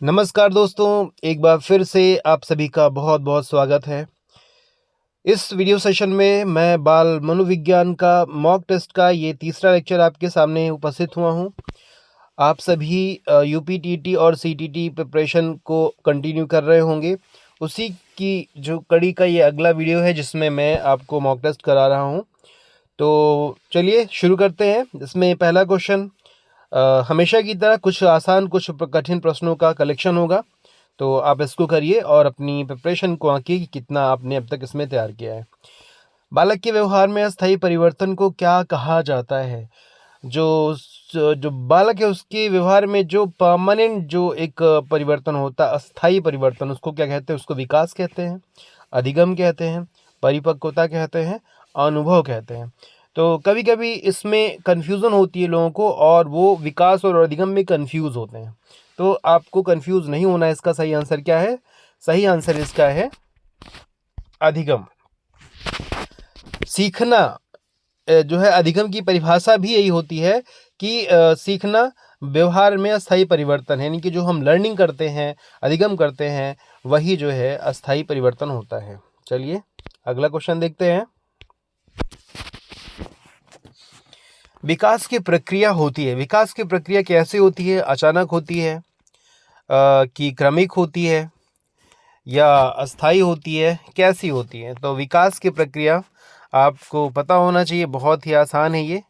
नमस्कार दोस्तों, एक बार फिर से आप सभी का बहुत-बहुत स्वागत है। इस वीडियो सेशन में मैं बाल मनोविज्ञान का मॉक टेस्ट का ये तीसरा लेक्चर आपके सामने उपस्थित हुआ हूँ। आप सभी यूपीटीटी और सीटीटी प्रिपरेशन को कंटिन्यू कर रहे होंगे। उसी की जो कड़ी का ये अगला वीडियो है जिसमें मैं आपको मॉक टेस्ट करा रहा हूँ। तो चलिए शुरू करते हैं। इसमें पहला क्वेश्चन हमेशा की तरह कुछ आसान कुछ कठिन प्रश्नों का कलेक्शन होगा। तो आप इसको करिए और अपनी प्रिपरेशन को आंकिए कि कितना आपने अब तक इसमें तैयार किया है। बालक के व्यवहार में अस्थायी परिवर्तन को क्या कहा जाता है? जो बालक है उसके व्यवहार में जो परमानेंट जो एक परिवर्तन होता है, अस्थायी परिवर्तन, उसको क्या कहते हैं? उसको विकास कहते हैं, अधिगम कहते हैं, परिपक्वता कहते हैं, अनुभव कहते हैं। तो कभी-कभी इसमें कन्फ्यूज़न होती है लोगों को और वो विकास और अधिगम में कन्फ्यूज़ होते हैं। तो आपको कन्फ्यूज़ नहीं होना है। इसका सही आंसर क्या है? सही आंसर इसका है अधिगम। सीखना जो है, अधिगम की परिभाषा भी यही होती है कि सीखना व्यवहार में अस्थायी परिवर्तन है, यानी कि जो हम लर्निंग करते हैं, अधिगम करते हैं, वही जो है अस्थायी परिवर्तन होता है। चलिए अगला क्वेश्चन देखते हैं। विकास की प्रक्रिया होती है, विकास की प्रक्रिया कैसे होती है? अचानक होती है कि क्रमिक होती है या अस्थायी होती है, कैसी होती है? तो विकास की प्रक्रिया आपको पता होना चाहिए, बहुत ही आसान है ये,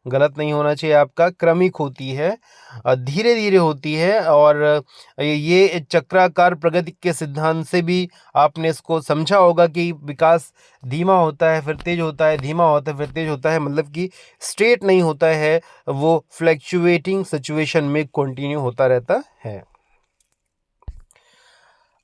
गलत नहीं होना चाहिए आपका। क्रमिक होती है, धीरे धीरे होती है और ये चक्राकार प्रगति के सिद्धांत से भी आपने इसको समझा होगा कि विकास धीमा होता है फिर तेज होता है, धीमा होता है फिर तेज होता है, मतलब कि स्ट्रेट नहीं होता है, वो फ्लैक्चुएटिंग सिचुएशन में कंटिन्यू होता रहता है।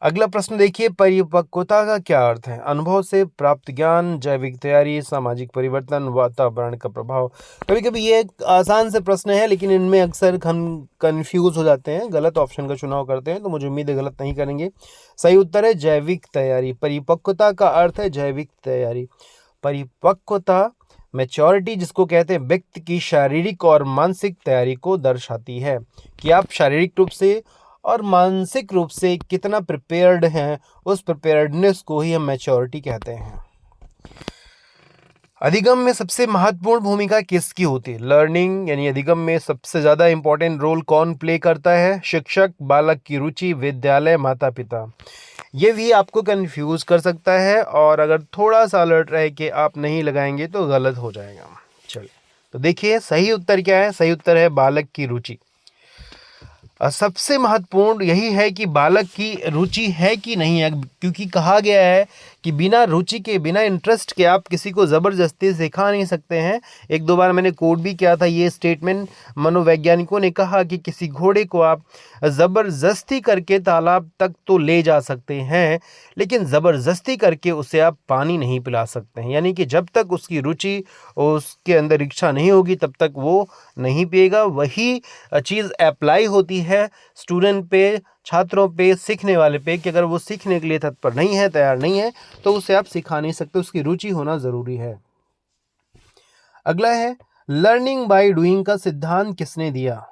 अगला प्रश्न देखिए, परिपक्वता का क्या अर्थ है? अनुभव से प्राप्त ज्ञान, जैविक तैयारी, सामाजिक परिवर्तन, वातावरण का प्रभाव। कभी कभी ये एक आसान से प्रश्न है लेकिन इनमें अक्सर हम कंफ्यूज हो जाते हैं, गलत ऑप्शन का चुनाव करते हैं, तो मुझे उम्मीद है गलत नहीं करेंगे। सही उत्तर है जैविक तैयारी। परिपक्वता का अर्थ है जैविक तैयारी। परिपक्वता मैच्योरिटी जिसको कहते हैं, व्यक्ति की शारीरिक और मानसिक तैयारी को दर्शाती है कि आप शारीरिक रूप से और मानसिक रूप से कितना प्रिपेयर्ड हैं। उस प्रिपेयर्डनेस को ही हम मैच्योरिटी कहते हैं। अधिगम में सबसे महत्वपूर्ण भूमिका किसकी होती है? लर्निंग यानी अधिगम में सबसे ज़्यादा इंपॉर्टेंट रोल कौन प्ले करता है? शिक्षक, बालक की रुचि, विद्यालय, माता पिता। ये भी आपको कंफ्यूज कर सकता है और अगर थोड़ा सा अलर्ट रह के आप नहीं लगाएंगे तो गलत हो जाएगा। चलिए तो देखिए सही उत्तर क्या है? सही उत्तर है बालक की रुचि। सबसे महत्वपूर्ण यही है कि बालक की रुचि है कि नहीं है, क्योंकि कहा गया है कि बिना रुचि के, बिना इंटरेस्ट के आप किसी को ज़बरदस्ती सिखा नहीं सकते हैं। एक दो बार मैंने कोट भी किया था ये स्टेटमेंट। मनोवैज्ञानिकों ने कहा कि किसी घोड़े को आप ज़बरदस्ती करके तालाब तक तो ले जा सकते हैं, लेकिन ज़बरदस्ती करके उसे आप पानी नहीं पिला सकते हैं। यानी कि जब तक उसकी रुचि, उसके अंदर इच्छा नहीं होगी, तब तक वो नहीं पिएगा। वही चीज़ अप्लाई होती है स्टूडेंट पे, छात्रों पे, सीखने वाले पे, कि अगर वो सीखने के लिए तत्पर नहीं है, तैयार नहीं है, तो उसे आप सिखा नहीं सकते, उसकी रुचि होना ज़रूरी है। अगला है, लर्निंग बाय डूइंग का सिद्धांत किसने दिया?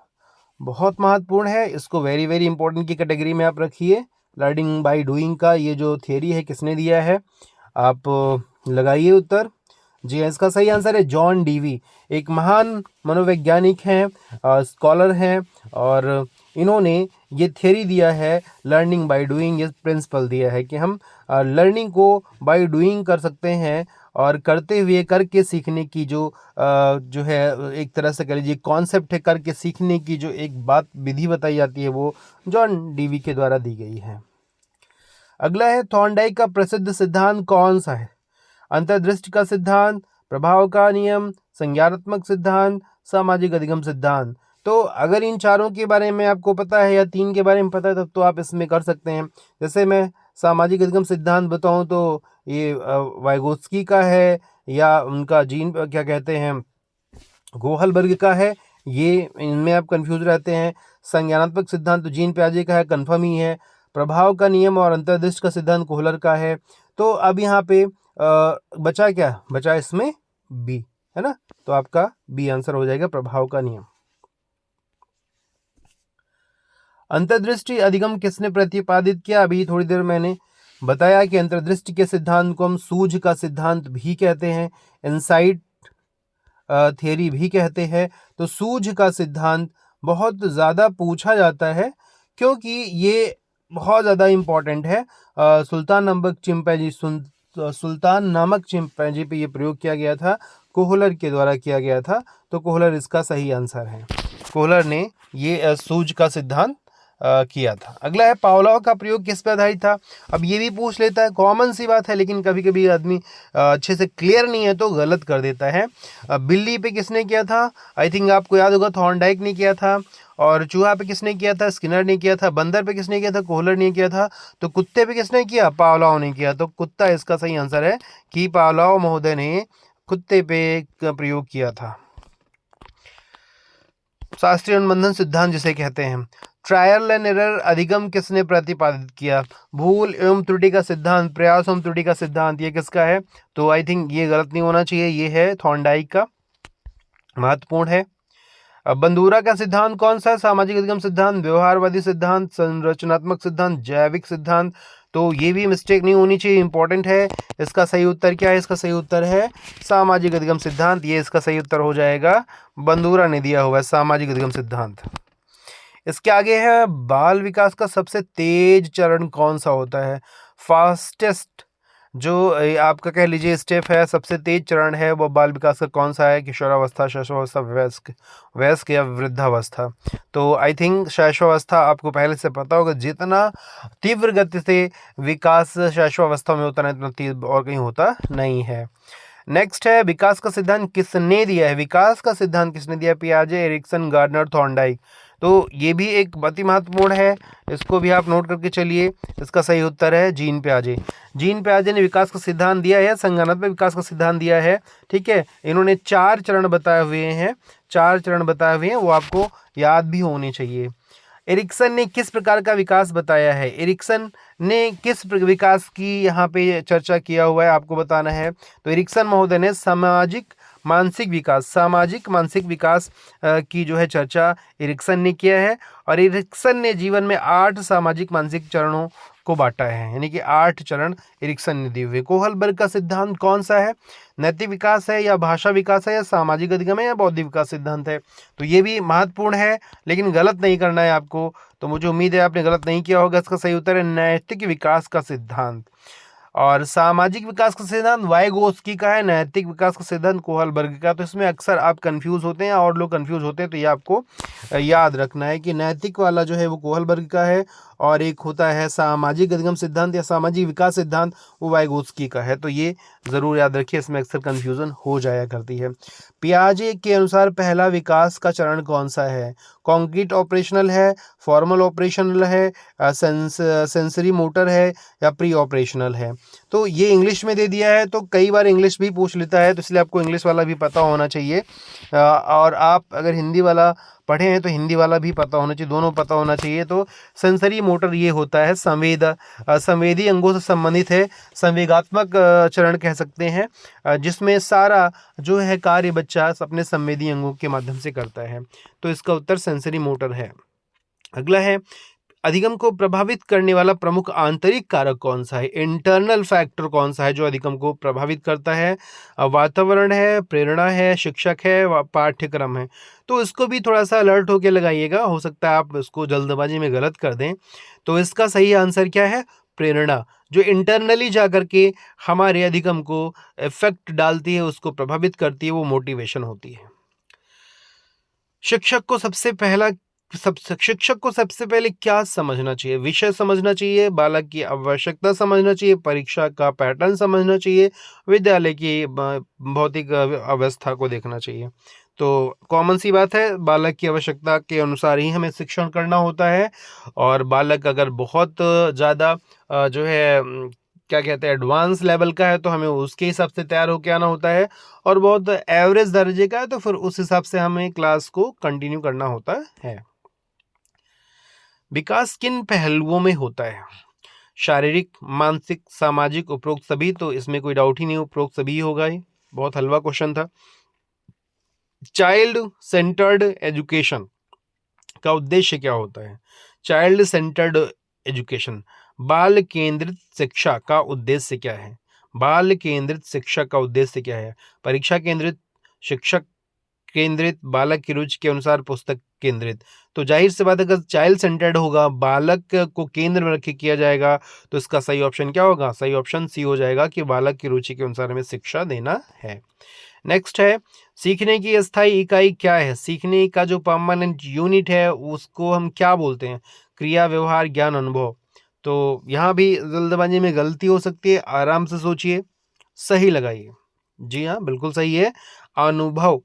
बहुत महत्वपूर्ण है, इसको वेरी वेरी इंपॉर्टेंट की कैटेगरी में आप रखिए। लर्निंग बाय डूइंग का ये जो थियरी है किसने दिया है? आप लगाइए उत्तर। जी हाँ, इसका सही आंसर है जॉन डीवी। एक महान मनोवैज्ञानिक हैं, स्कॉलर हैं, और इन्होंने ये थियरी दिया है, लर्निंग बाय डूइंग, ये प्रिंसिपल दिया है कि हम लर्निंग को बाय डूइंग कर सकते हैं, और करते हुए, करके सीखने की जो है, एक तरह से कह लीजिए कॉन्सेप्ट है, करके सीखने की जो एक बात विधि बताई जाती है, वो जॉन डीवी के द्वारा दी गई है। अगला है, थॉर्नडाइक का प्रसिद्ध सिद्धांत कौन सा है? अंतर्दृष्टि का सिद्धांत, प्रभाव का नियम, संज्ञानात्मक सिद्धांत, सामाजिक अधिगम सिद्धांत। तो अगर इन चारों के बारे में आपको पता है या तीन के बारे में पता है, तब तो आप इसमें कर सकते हैं। जैसे मैं सामाजिक अधिगम सिद्धांत बताऊं तो ये वाइगोत्स्की का है, या उनका जीन क्या कहते हैं, गोहलबर्ग का है। ये इनमें आप कंफ्यूज रहते हैं। संज्ञानात्मक सिद्धांत तो जीन पियाजे का है, कन्फर्म ही है। प्रभाव का नियम और अंतर्दृष्टि का सिद्धांत कोहलर का है। तो अब यहाँ पे बचा क्या? बचा इसमें बी, है ना? तो आपका बी आंसर हो जाएगा, प्रभाव का नियम। अंतर्दृष्टि अधिगम किसने प्रतिपादित किया? अभी थोड़ी देर मैंने बताया कि अंतर्दृष्टि के सिद्धांत को हम सूझ का सिद्धांत भी कहते हैं, इनसाइट थियरी भी कहते हैं। तो सूझ का सिद्धांत बहुत ज़्यादा पूछा जाता है क्योंकि ये बहुत ज़्यादा इम्पॉर्टेंट है। सुल्तान नामक चिंपैंजी पे ये प्रयोग किया गया था, कोहलर के द्वारा किया गया था। तो कोहलर इसका सही आंसर है। कोहलर ने ये सूझ का सिद्धांत किया था। अगला है पावलोव का प्रयोग किस पर आधारित था? अब ये भी पूछ लेता है, कॉमन सी बात है, लेकिन कभी कभी आदमी अच्छे से क्लियर नहीं है तो गलत कर देता है। बिल्ली पे किसने किया था? आई थिंक आपको याद होगा, थॉर्नडाइक ने किया था। और चूहा पे किसने किया था? स्किनर ने किया था। बंदर पे किसने किया था? कोहलर ने किया था। तो कुत्ते पे किसने किया? पावलोव ने किया। तो कुत्ता इसका सही आंसर है कि पावलोव महोदय ने कुत्ते पे प्रयोग किया था। शास्त्रीय अनुबंधन सिद्धांत जिसे कहते हैं। ट्रायल एंड एरर अधिगम किसने प्रतिपादित किया? भूल एवं त्रुटि का सिद्धांत, प्रयास एवं त्रुटि का सिद्धांत, ये किसका है? तो आई थिंक ये गलत नहीं होना चाहिए, ये है थॉर्नडाइक का, महत्वपूर्ण है। अब बंदूरा का सिद्धांत कौन सा है? सामाजिक अधिगम सिद्धांत, व्यवहारवादी सिद्धांत, संरचनात्मक सिद्धांत, जैविक सिद्धांत। तो ये भी मिस्टेक नहीं होनी चाहिए, इंपॉर्टेंट है। इसका सही उत्तर क्या है? इसका सही उत्तर है सामाजिक अधिगम सिद्धांत। ये इसका सही उत्तर हो जाएगा, बंदूरा ने दिया हुआ है सामाजिक अधिगम सिद्धांत। इसके आगे है, बाल विकास का सबसे तेज चरण कौन सा होता है? फास्टेस्ट जो आपका कह लीजिए स्टेप है, सबसे तेज चरण है, वो बाल विकास का कौन सा है? किशोरावस्था, शैशवावस्था, वयस्क या वृद्धावस्था। तो आई थिंक शैशवावस्था आपको पहले से पता होगा, जितना तीव्र गति से विकास शैशवावस्था में होता है इतना तीव्र और कहीं होता नहीं है। नेक्स्ट है, विकास का सिद्धांत किसने दिया है? विकास का सिद्धांत किसने दिया? पियाजे, एरिक्सन, गार्डनर, थॉर्नडाइक। तो ये भी एक बहुत ही महत्वपूर्ण है, इसको भी आप नोट करके चलिए। इसका सही उत्तर है जीन पियाजे। जीन पियाजे ने विकास का सिद्धांत दिया है, संज्ञानात्मक विकास का सिद्धांत दिया है। ठीक है, इन्होंने 4 चरण बताए हुए हैं, 4 चरण बताए हुए हैं, वो आपको याद भी होने चाहिए। एरिक्सन ने किस प्रकार का विकास बताया है? एरिक्सन ने किस विकास की यहाँ पे चर्चा किया हुआ है, आपको बताना है। तो एरिक्सन महोदय ने सामाजिक मानसिक विकास की जो है चर्चा एरिक्सन ने किया है। और एरिक्सन ने जीवन में 8 सामाजिक मानसिक चरणों को बांटा है, यानी कि 8 चरण एरिक्सन ने दिए हुए। कोहलबर्ग का सिद्धांत कौन सा है? नैतिक विकास है, या भाषा विकास है, या सामाजिक अधिगम है, या बौद्धिक विकास सिद्धांत है। तो ये भी महत्वपूर्ण है, लेकिन गलत नहीं करना है आपको। तो मुझे उम्मीद है आपने गलत नहीं किया होगा। इसका सही उत्तर है नैतिक विकास का सिद्धांत। और सामाजिक विकास का सिद्धांत वाइगोत्स्की का है, नैतिक विकास का सिद्धांत कोहलबर्ग का। तो इसमें अक्सर आप कंफ्यूज होते हैं और लोग कंफ्यूज होते हैं, तो ये आपको याद रखना है कि नैतिक वाला जो है वो कोहलबर्ग का है, और एक होता है सामाजिक अधिगम सिद्धांत या सामाजिक विकास सिद्धांत, वो वाइगोत्स्की का है। तो ये ज़रूर याद रखिए, इसमें अक्सर कन्फ्यूज़न हो जाया करती है। पियाजे के अनुसार पहला विकास का चरण कौन सा है? कॉन्क्रीट ऑपरेशनल है, फॉर्मल ऑपरेशनल है, सेंसरी मोटर है, या प्री ऑपरेशनल है। तो ये इंग्लिश में दे दिया है, तो कई बार इंग्लिश भी पूछ लेता है, तो इसलिए आपको इंग्लिश वाला भी पता होना चाहिए। और आप अगर हिंदी वाला पढ़े हैं तो हिंदी वाला भी पता होना चाहिए, दोनों पता होना चाहिए। तो सेंसरी मोटर ये होता है संवेदी अंगों से संबंधित है, संवेगात्मक चरण कह सकते हैं, जिसमें सारा जो है कार्य बच्चा अपने संवेदी अंगों के माध्यम से करता है। तो इसका उत्तर सेंसरी मोटर है। अगला है, अधिगम को प्रभावित करने वाला प्रमुख आंतरिक कारक कौन सा है? इंटरनल फैक्टर कौन सा है जो अधिगम को प्रभावित करता है? वातावरण है, प्रेरणा है, शिक्षक है, पाठ्यक्रम है। तो इसको भी थोड़ा सा अलर्ट होकर लगाइएगा, हो सकता है आप इसको जल्दबाजी में गलत कर दें। तो इसका सही आंसर क्या है? प्रेरणा, जो इंटरनली जा करके हमारे अधिगम को इफेक्ट डालती है, उसको प्रभावित करती है, वो मोटिवेशन होती है। शिक्षक को सबसे पहले क्या समझना चाहिए? विषय समझना चाहिए, बालक की आवश्यकता समझना चाहिए, परीक्षा का पैटर्न समझना चाहिए, विद्यालय की भौतिक अवस्था को देखना चाहिए। तो कॉमन सी बात है, बालक की आवश्यकता के अनुसार ही हमें शिक्षण करना होता है। और बालक अगर बहुत ज़्यादा जो है क्या कहते हैं एडवांस लेवल का है, तो हमें उसके हिसाब से तैयार होकर आना होता है। और बहुत एवरेज दर्जे का है, तो फिर उस हिसाब से हमें क्लास को कंटिन्यू करना होता है। विकास किन पहलुओं में होता है? शारीरिक, मानसिक, सामाजिक, उपरोक्त सभी। तो इसमें कोई डाउट ही नहीं, उपरोक्त सभी होगा। ही बहुत हलवा क्वेश्चन था। चाइल्ड सेंटर्ड एजुकेशन का उद्देश्य क्या होता है? चाइल्ड सेंटर्ड एजुकेशन, बाल केंद्रित शिक्षा का उद्देश्य क्या है? बाल केंद्रित शिक्षा का उद्देश्य क्या है? परीक्षा केंद्रित, शिक्षक केंद्रित, बालक की रुचि के अनुसार पुस्तक केंद्रित। तो जाहिर सी बात है, अगर चाइल्ड सेंटर्ड होगा, बालक को केंद्र में रख के किया जाएगा, तो इसका सही ऑप्शन क्या होगा? सही ऑप्शन सी हो जाएगा कि बालक की रुचि के अनुसार हमें शिक्षा देना है। नेक्स्ट है, सीखने की अस्थायी इकाई क्या है? सीखने का जो परमानेंट यूनिट है उसको हम क्या बोलते हैं? क्रिया, व्यवहार, ज्ञान, अनुभव। तो यहाँ भी जल्दबाजी में गलती हो सकती है, आराम से सोचिए, सही लगाइए। जी हाँ, बिल्कुल सही है, अनुभव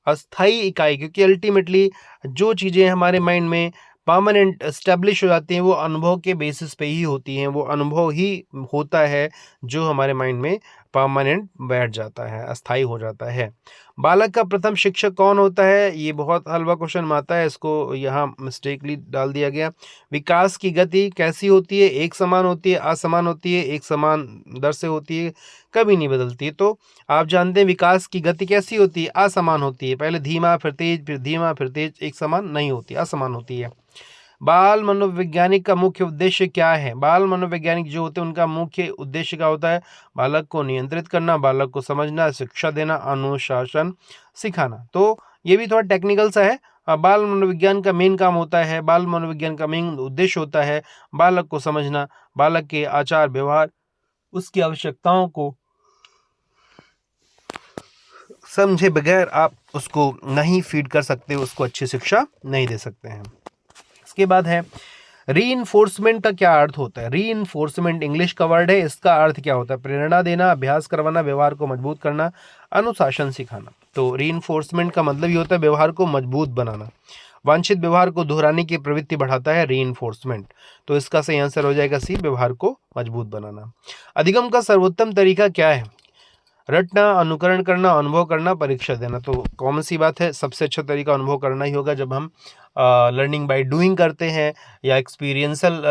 अस्थाई इकाई, क्योंकि अल्टीमेटली जो चीज़ें हमारे माइंड में परमानेंट एस्टेब्लिश हो जाती हैं वो अनुभव के बेसिस पे ही होती हैं। वो अनुभव ही होता है जो हमारे माइंड में परमानेंट बैठ जाता है, अस्थाई हो जाता है। बालक का प्रथम शिक्षक कौन होता है? ये बहुत हलवा क्वेश्चन आता है, इसको यहाँ मिस्टेकली डाल दिया गया। विकास की गति कैसी होती है? एक समान होती है, असमान होती है, एक समान दर से होती है, कभी नहीं बदलती है। तो आप जानते हैं विकास की गति कैसी होती है? असमान होती है। पहले धीमा, फिर तेज, फिर धीमा, फिर तेज, एक समान नहीं होती, असमान होती है। बाल मनोवैज्ञानिक का मुख्य उद्देश्य क्या है? बाल मनोवैज्ञानिक जो होते हैं उनका मुख्य उद्देश्य क्या होता है? बालक को नियंत्रित करना, बालक को समझना, शिक्षा देना, अनुशासन सिखाना। तो ये भी थोड़ा टेक्निकल सा है। बाल मनोविज्ञान का मेन काम होता है, बाल मनोविज्ञान का मेन उद्देश्य होता है बालक को समझना, बालक के आचार व्यवहार, उसकी आवश्यकताओं को समझे बगैर आप उसको नहीं फीड कर सकते, उसको अच्छी शिक्षा नहीं दे सकते हैं। इसके बाद है रीइंफोर्समेंट का क्या अर्थ होता है? रीइंफोर्समेंट इंग्लिश का वर्ड है, इसका अर्थ क्या होता है? प्रेरणा देना, अभ्यास करवाना, व्यवहार को मजबूत करना, अनुशासन सिखाना। तो रीइंफोर्समेंट का मतलब ये होता है व्यवहार को मजबूत बनाना, वांछित व्यवहार को दोहराने की प्रवृत्ति बढ़ाता है रीइंफोर्समेंट। तो इसका सही आंसर हो जाएगा सी, व्यवहार को मजबूत बनाना। अधिगम का सर्वोत्तम तरीका क्या है? रटना, अनुकरण करना, अनुभव करना, परीक्षा देना। तो कॉमन सी बात है, सबसे अच्छा तरीका अनुभव करना ही होगा। जब हम लर्निंग बाय डूइंग करते हैं या एक्सपीरियंसल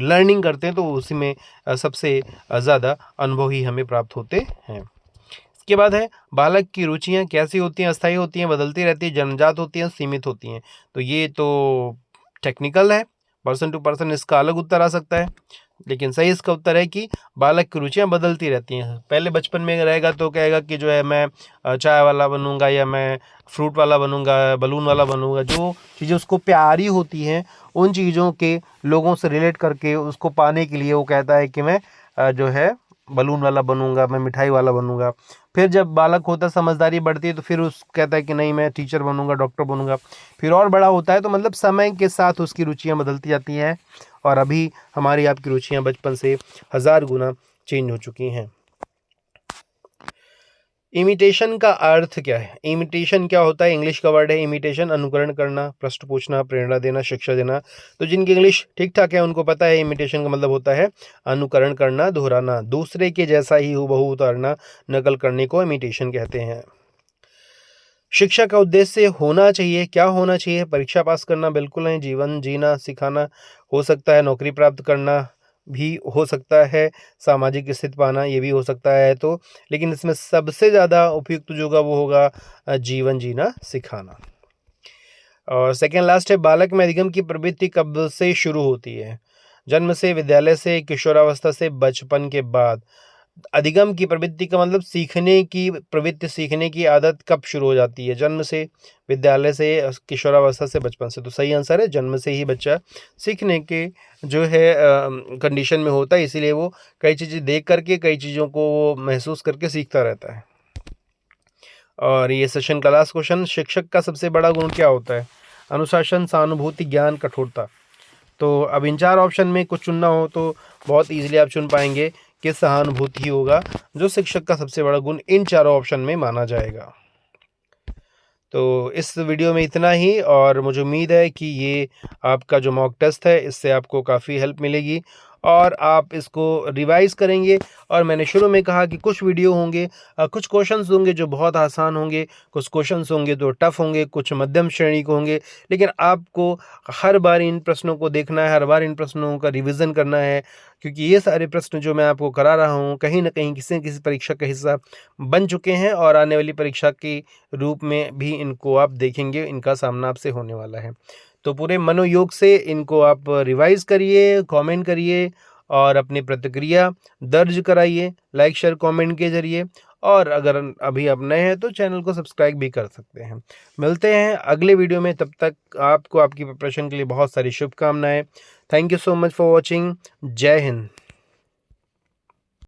लर्निंग करते हैं तो उसी में सबसे ज़्यादा अनुभव ही हमें प्राप्त होते हैं। इसके बाद है बालक की रुचियाँ कैसी होती हैं? अस्थायी होती हैं, बदलती रहती हैं, जन्मजात होती हैं, सीमित होती हैं। तो ये तो टेक्निकल है, पर्सन टू पर्सन इसका अलग उत्तर आ सकता है, लेकिन सही इसका उत्तर है कि बालक की रुचियाँ बदलती रहती हैं। पहले बचपन में रहेगा तो कहेगा कि जो है मैं चाय वाला बनूंगा, या मैं फ्रूट वाला बनूंगा, बलून वाला बनूंगा। जो चीज़ें उसको प्यारी होती हैं उन चीज़ों के लोगों से रिलेट करके उसको पाने के लिए वो कहता है कि मैं जो है बलून वाला बनूंगा, मैं मिठाई वाला बनूंगा। फिर जब बालक होता है, समझदारी बढ़ती है, तो फिर उस कहता है कि नहीं मैं टीचर बनूंगा, डॉक्टर बनूंगा। फिर और बड़ा होता है तो मतलब समय के साथ उसकी रुचियाँ बदलती जाती हैं, और अभी हमारी आपकी रुचियाँ बचपन से 1000 गुना चेंज हो चुकी हैं। इमिटेशन का अर्थ क्या है? इमिटेशन क्या होता है? इंग्लिश का वर्ड है इमिटेशन, अनुकरण करना, प्रश्न पूछना, प्रेरणा देना, शिक्षा देना। तो जिनकी इंग्लिश ठीक ठाक है उनको पता है इमिटेशन का मतलब होता है अनुकरण करना, दोहराना, दूसरे के जैसा ही हूबहू उतारना, नकल करने को इमिटेशन कहते हैं। शिक्षा का उद्देश्य होना चाहिए, क्या होना चाहिए? परीक्षा पास करना बिल्कुल नहीं, जीवन जीना सिखाना हो सकता है, नौकरी प्राप्त करना भी हो सकता है, सामाजिक स्थिति पाना ये भी हो सकता है। तो लेकिन इसमें सबसे ज़्यादा उपयुक्त जो होगा वो होगा जीवन जीना सिखाना। और सेकेंड लास्ट है, बालक में अधिगम की प्रवृत्ति कब से शुरू होती है? जन्म से, विद्यालय से, किशोरावस्था से, बचपन के बाद। अधिगम की प्रवृत्ति का मतलब सीखने की प्रवृत्ति, सीखने की आदत कब शुरू हो जाती है? जन्म से, विद्यालय से, किशोरावस्था से, बचपन से। तो सही आंसर है जन्म से ही बच्चा सीखने के जो है कंडीशन में होता है, इसीलिए वो कई चीज़ें देख करके, कई चीज़ों को वो महसूस करके सीखता रहता है। और ये सेशन का लास्ट क्वेश्चन, शिक्षक का सबसे बड़ा गुण क्या होता है? अनुशासन, सहानुभूति, ज्ञान, कठोरता। तो अब इन 4 ऑप्शन में कुछ चुनना हो तो बहुत ईजिली आप चुन पाएंगे कि सहानुभूति ही होगा जो शिक्षक का सबसे बड़ा गुण इन चारों ऑप्शन में माना जाएगा। तो इस वीडियो में इतना ही, और मुझे उम्मीद है कि ये आपका जो मॉक टेस्ट है इससे आपको काफ़ी हेल्प मिलेगी और आप इसको रिवाइज़ करेंगे। और मैंने शुरू में कहा कि कुछ वीडियो होंगे, कुछ क्वेश्चंस होंगे जो बहुत आसान होंगे, कुछ क्वेश्चंस होंगे जो टफ़ होंगे, कुछ मध्यम श्रेणी के होंगे, लेकिन आपको हर बार इन प्रश्नों को देखना है, हर बार इन प्रश्नों का रिवीजन करना है, क्योंकि ये सारे प्रश्न जो मैं आपको करा रहा हूँ कहीं न कहीं किसी न किसी परीक्षा का हिस्सा बन चुके हैं, और आने वाली परीक्षा के रूप में भी इनको आप देखेंगे, इनका सामना आपसे होने वाला है। तो पूरे मनोयोग से इनको आप रिवाइज़ करिए, कमेंट करिए और अपनी प्रतिक्रिया दर्ज कराइए लाइक, शेयर, कमेंट के ज़रिए। और अगर अभी आप नए हैं तो चैनल को सब्सक्राइब भी कर सकते हैं। मिलते हैं अगले वीडियो में, तब तक आपको आपकी प्रिपरेशन के लिए बहुत सारी शुभकामनाएँ। Thank you so much for watching. जय हिंद।